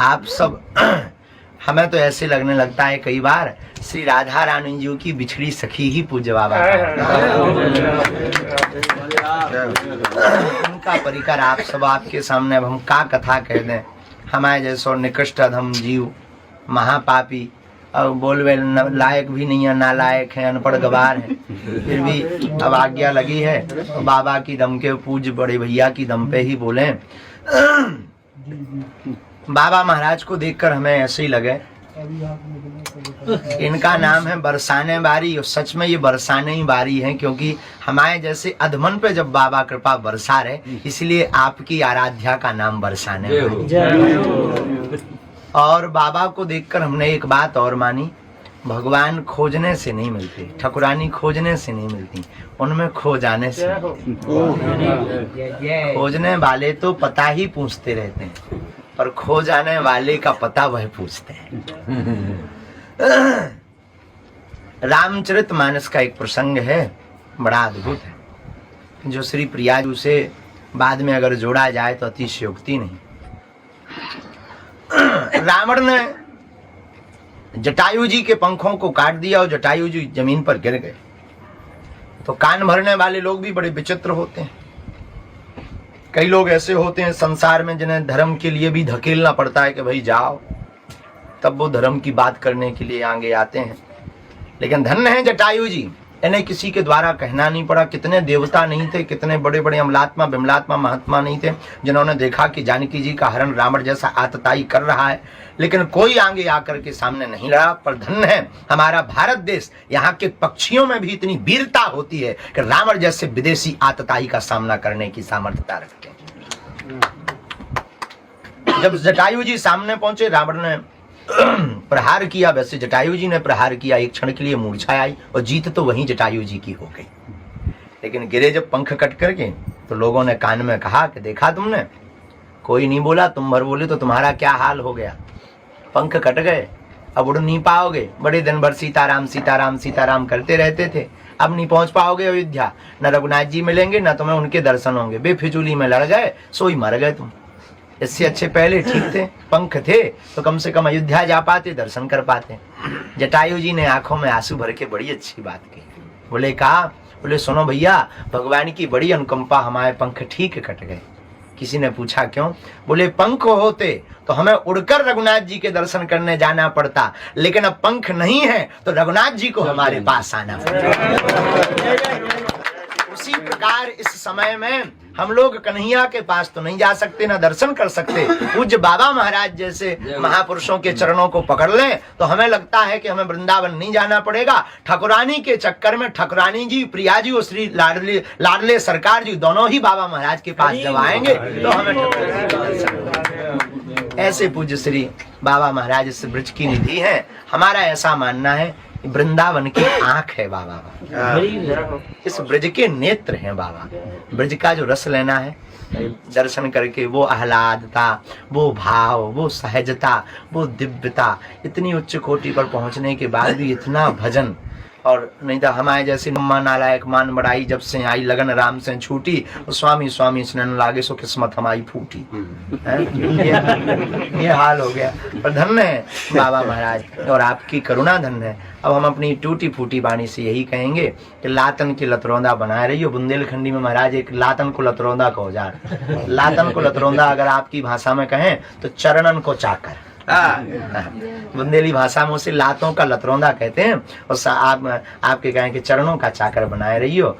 आप सब हमें तो ऐसे लगने लगता है कई बार श्री राधा रानी जी की बिछड़ी सखी ही पूज्य बाबा उनका परिकर आप सब आपके सामने अब हम का कथा कह दें। हमारे जैसो निकृष्ट अधम जीव महापापी अब बोलवे लायक भी नहीं है, नालायक है, अनपढ़ गवार है, फिर भी अब आज्ञा लगी है तो बाबा की दम के पूज्य बड़े भैया की दम पे ही बोले। बाबा महाराज को देखकर हमें ऐसे ही लगे इनका नाम है बरसाने बारी, और सच में ये बरसाने ही बारी है, क्योंकि हमारे जैसे अधमन पे जब बाबा कृपा बरसा रहे इसलिए आपकी आराध्या का नाम बरसाने बारी। और बाबा को देखकर हमने एक बात और मानी, भगवान खोजने से नहीं मिलते, ठकुरानी खोजने से नहीं मिलती, उनमें खो जाने से। खोजने वाले तो पता ही पूछते रहते हैं और खो जाने वाले का पता वह पूछते हैं। रामचरितमानस का एक प्रसंग है, बड़ा अद्भुत है, जो श्री प्रियाजू से बाद में अगर जोड़ा जाए तो अतिशयोक्ति नहीं। रावण ने जटायु जी के पंखों को काट दिया और जटायु जी जमीन पर गिर गए। तो कान भरने वाले लोग भी बड़े विचित्र होते हैं। कई लोग ऐसे होते हैं संसार में जिन्हें धर्म के लिए भी धकेलना पड़ता है कि भाई जाओ, तब वो धर्म की बात करने के लिए आगे आते हैं। लेकिन धन्य है जटायु जी, इन्हें किसी के द्वारा कहना नहीं पड़ा। कितने देवता नहीं थे, कितने बड़े बड़े अमलात्मा बिमलात्मा महात्मा नहीं थे जिन्होंने देखा कि जानकी जी का हरण रावण जैसा आतताई कर रहा है, लेकिन कोई आगे आकर के सामने नहीं लड़ा। पर धन्य है हमारा भारत देश, यहाँ के पक्षियों में भी इतनी वीरता होती है कि रावण जैसे विदेशी आतताई का सामना करने की सामर्थ्यता रखते हैं। जब जटायु जी सामने पहुंचे, रावण ने प्रहार किया, वैसे जटायु जी ने प्रहार किया, एक क्षण के लिए मूर्छा आई और जीत तो वहीं जटायु जी की हो गई। लेकिन गिरे जब पंख कट करके तो लोगों ने कान में कहा कि देखा तुमने, कोई नहीं बोला, तुम भर बोले तो तुम्हारा क्या हाल हो गया, पंख कट गए, अब उड़ नहीं पाओगे। बड़े दिन भर सीताराम सीताराम सीताराम करते रहते थे, अब नहीं पहुंच पाओगे अयोध्या, न रघुनाथ जी मिलेंगे न तुम्हें उनके दर्शन होंगे, बेफिजूली में लड़ गए, सोई मर गए तुम। इससे अच्छे पहले ठीक थे, पंख थे तो कम से कम अयोध्या जा पाते, दर्शन कर पाते। जटायु जी ने आंखों में आंसू भर के बड़ी अच्छी बात की, बोले कहा, बोले सुनो भैया, भगवान की बड़ी अनुकंपा, हमारे पंख ठीक कट गए। किसी ने पूछा क्यों, बोले पंख होते तो हमें उड़कर रघुनाथ जी के दर्शन करने जाना पड़ता, लेकिन अब पंख नहीं है तो रघुनाथ जी को हमारे पास आना पड़ता। उसी प्रकार इस समय में हम लोग कन्हैया के पास तो नहीं जा सकते, ना दर्शन कर सकते। पूज्य बाबा महाराज जैसे महापुरुषों के चरणों को पकड़ लें तो हमें लगता है कि हमें वृंदावन नहीं जाना पड़ेगा। ठाकुरानी के चक्कर में ठाकुरानी जी, प्रिया जी और श्री लाडले सरकार जी दोनों ही बाबा महाराज के पास जब आएंगे तो हमें ऐसे पूज्य श्री बाबा महाराज इस ब्रज की निधि है। हमारा ऐसा मानना है वृंदावन की आंख है बाबा, इस ब्रज के नेत्र हैं बाबा। ब्रज का जो रस लेना है, दर्शन करके वो आह्लादता, वो भाव, वो सहजता, वो दिव्यता, इतनी उच्च कोटि पर पहुंचने के बाद भी इतना भजन। और नहीं तो हमारे जैसी नम्मा नालायक मान बढ़ाई, जब से आई लगन राम से छूटी, स्वामी स्वामी स्नन लागे सो किस्मत हमारी फूटी। ये हाल हो गया। पर धन्य है बाबा महाराज और आपकी करुणा धन्य है। अब हम अपनी टूटी फूटी वाणी से यही कहेंगे कि लातन की लतरौंदा बनाए रही हो। बुंदेलखंडी में महाराज एक लातन को लतरौंदा कहो जा, लातन को लतरौंदा अगर आपकी भाषा में कहें तो चरणन को चाकर, बुंदेली भाषा में उसे लातों का लतरौंदा कहते हैं। और आप आपके कहें कि चरणों का चाकर बनाए रही हो।